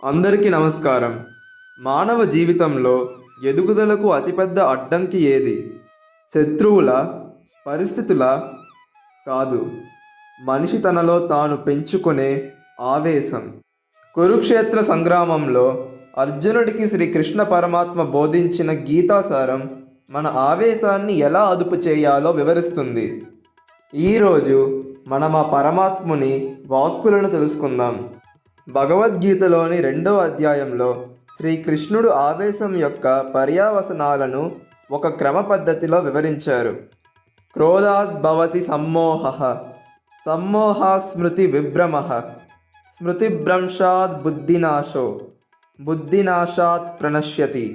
అందరికీ నమస్కారం. మానవ జీవితంలో ఎదుగుదలకు అతిపెద్ద అడ్డంకి ఏది? శత్రువుల, పరిస్థితుల కాదు, మనిషి తనలో తాను పెంచుకునే ఆవేశం. కురుక్షేత్ర సంగ్రామంలో అర్జునుడికి శ్రీకృష్ణ పరమాత్మ బోధించిన గీతాసారం మన ఆవేశాన్ని ఎలా అదుపు చేయాలో వివరిస్తుంది. ఈరోజు మనం ఆ పరమాత్ముని వాక్కులను తెలుసుకుందాం. భగవద్గీతలోని 2వ అధ్యాయంలో శ్రీకృష్ణుడు ఆవేశం యొక్క పర్యావసనాలను ఒక క్రమ పద్ధతిలో వివరించారు. క్రోధాత్ భవతి సమ్మోహః, సమ్మోహాత్ స్మృతి విభ్రమః, స్మృతిభ్రంశాత్ బుద్ధినాశో, బుద్ధినాశాత్ ప్రణశ్యతి.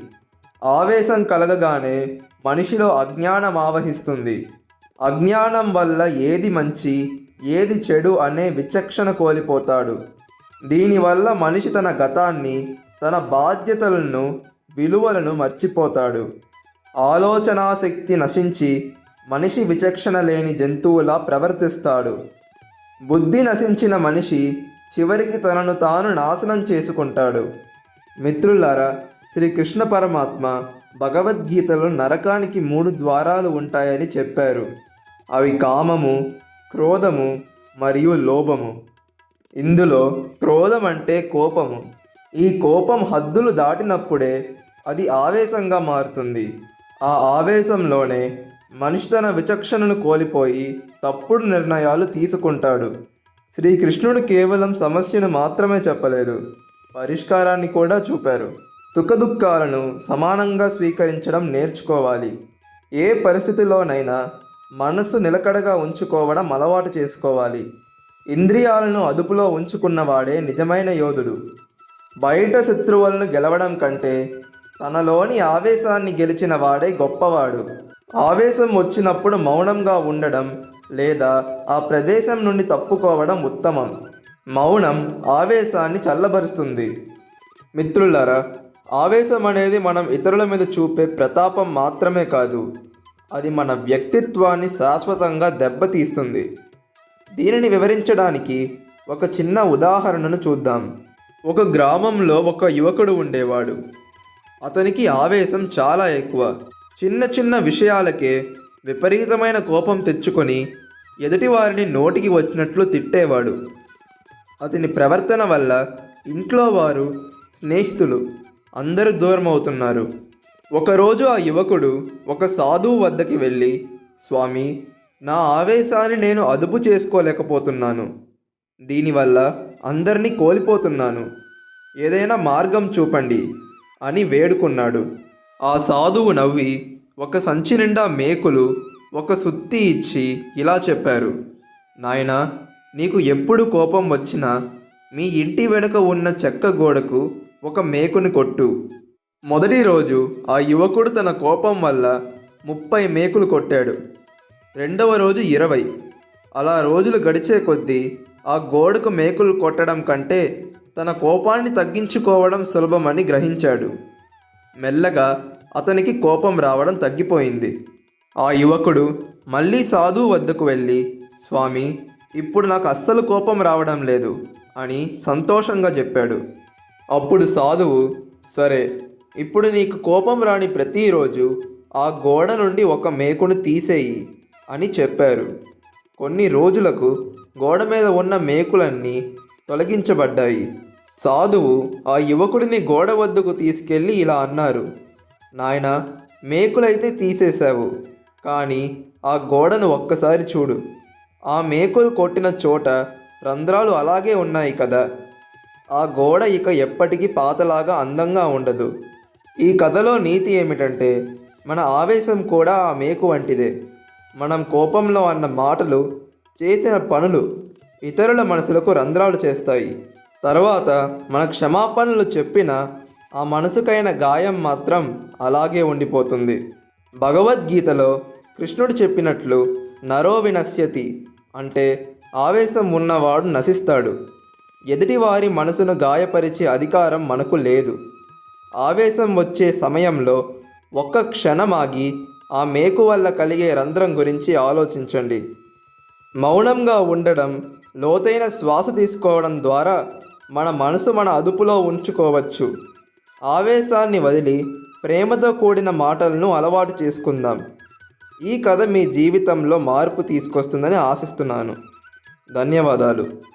ఆవేశం కలగగానే మనిషిలో అజ్ఞానం ఆవహిస్తుంది. అజ్ఞానం వల్ల ఏది మంచి ఏది చెడు అనే విచక్షణ కోల్పోతాడు. దీనివల్ల మనిషి తన గతాన్ని, తన బాధ్యతలను, విలువలను మర్చిపోతాడు. ఆలోచనాశక్తి నశించి మనిషి విచక్షణ లేని జంతువులా ప్రవర్తిస్తాడు. బుద్ధి నశించిన మనిషి చివరికి తనను తాను నాశనం చేసుకుంటాడు. మిత్రులారా, శ్రీకృష్ణ పరమాత్మ భగవద్గీతలో నరకానికి 3 ద్వారాలు ఉంటాయని చెప్పారు. అవి కామము, క్రోధము మరియు లోభము. ఇందులో క్రోధం అంటే కోపము. ఈ కోపం హద్దులు దాటినప్పుడే అది ఆవేశంగా మారుతుంది. ఆ ఆవేశంలోనే మనిషి తన విచక్షణను కోల్పోయి తప్పుడు నిర్ణయాలు తీసుకుంటాడు. శ్రీకృష్ణుడు కేవలం సమస్యను మాత్రమే చెప్పలేదు, పరిష్కారాన్ని కూడా చూపారు. సుఖదుఖాలను సమానంగా స్వీకరించడం నేర్చుకోవాలి. ఏ పరిస్థితిలోనైనా మనసు నిలకడగా ఉంచుకోవడం అలవాటు చేసుకోవాలి. ఇంద్రియాలను అదుపులో ఉంచుకున్నవాడే నిజమైన యోధుడు. బయట శత్రువులను గెలవడం కంటే తనలోని ఆవేశాన్ని గెలిచిన వాడే గొప్పవాడు. ఆవేశం వచ్చినప్పుడు మౌనంగా ఉండడం లేదా ఆ ప్రదేశం నుండి తప్పుకోవడం ఉత్తమం. మౌనం ఆవేశాన్ని చల్లబరుస్తుంది. మిత్రులారా, ఆవేశం అనేది మనం ఇతరుల మీద చూపే ప్రతాపం మాత్రమే కాదు, అది మన వ్యక్తిత్వాన్ని శాశ్వతంగా దెబ్బతీస్తుంది. దీనిని వివరించడానికి ఒక చిన్న ఉదాహరణను చూద్దాం. ఒక గ్రామంలో ఒక యువకుడు ఉండేవాడు. అతనికి ఆవేశం చాలా ఎక్కువ. చిన్న చిన్న విషయాలకే విపరీతమైన కోపం తెచ్చుకొని ఎదుటివారిని నోటికి వచ్చినట్లు తిట్టేవాడు. అతని ప్రవర్తన వల్ల ఇంట్లో వారు, స్నేహితులు అందరూ దూరం అవుతున్నారు. ఒకరోజు ఆ యువకుడు ఒక సాధువు వద్దకి వెళ్ళి, స్వామి, నా ఆవేశాన్ని నేను అదుపు చేసుకోలేకపోతున్నాను. దీనివల్ల అందరినీ కోల్పోతున్నాను. ఏదైనా మార్గం చూపండి అని వేడుకున్నాడు. ఆ సాధువు నవ్వి ఒక సంచి నిండా మేకులు, ఒక సుత్తి ఇచ్చి ఇలా చెప్పారు, నాయనా, నీకు ఎప్పుడు కోపం వచ్చినా మీ ఇంటి వెనుక ఉన్న చెక్క గోడకు ఒక మేకుని కొట్టు. మొదటి రోజు ఆ యువకుడు తన కోపం వల్ల 30 మేకులు కొట్టాడు. రెండవ రోజు 20. అలా రోజులు గడిచే కొద్దీ ఆ గోడకు మేకులు కొట్టడం కంటే తన కోపాన్ని తగ్గించుకోవడం సులభమని గ్రహించాడు. మెల్లగా అతనికి కోపం రావడం తగ్గిపోయింది. ఆ యువకుడు మళ్ళీ సాధువు వద్దకు వెళ్ళి, స్వామి, ఇప్పుడు నాకు అస్సలు కోపం రావడం లేదు అని సంతోషంగా చెప్పాడు. అప్పుడు సాధువు, సరే, ఇప్పుడు నీకు కోపం రాని ప్రతిరోజు ఆ గోడ నుండి ఒక మేకును తీసేయి అని చెప్పారు. కొన్ని రోజులకు గోడ మీద ఉన్న మేకులన్నీ తొలగించబడ్డాయి. సాధువు ఆ యువకుడిని గోడ వద్దకు తీసుకెళ్ళి ఇలా అన్నారు, నాయనా, మేకులైతే తీసేశావు, కానీ ఆ గోడను ఒక్కసారి చూడు. ఆ మేకులు కొట్టిన చోట రంధ్రాలు అలాగే ఉన్నాయి కదా. ఆ గోడ ఇక ఎప్పటికీ పాతలాగా అందంగా ఉండదు. ఈ కథలో నీతి ఏమిటంటే, మన ఆవేశం కూడా ఆ మేకు వంటిదే. మనం కోపంలో అన్న మాటలు, చేసిన పనులు ఇతరుల మనసులకు రంధ్రాలు చేస్తాయి. తర్వాత మన క్షమాపణలు చెప్పిన ఆ మనసుకైన గాయం మాత్రం అలాగే ఉండిపోతుంది. భగవద్గీతలో కృష్ణుడు చెప్పినట్లు నరో వినశ్యతి అంటే ఆవేశం ఉన్నవాడు నశిస్తాడు. ఎదుటివారి మనసును గాయపరిచే అధికారం మనకు లేదు. ఆవేశం వచ్చే సమయంలో ఒక్క క్షణమాగి ఆ మేకు వల్ల కలిగే రంధ్రం గురించి ఆలోచించండి. మౌనంగా ఉండడం, లోతైన శ్వాస తీసుకోవడం ద్వారా మన మనసు మన అదుపులో ఉంచుకోవచ్చు. ఆవేశాన్ని వదిలి ప్రేమతో కూడిన మాటలను అలవాటు చేసుకుందాం. ఈ కథ మీ జీవితంలో మార్పు తీసుకొస్తుందని ఆశిస్తున్నాను. ధన్యవాదాలు.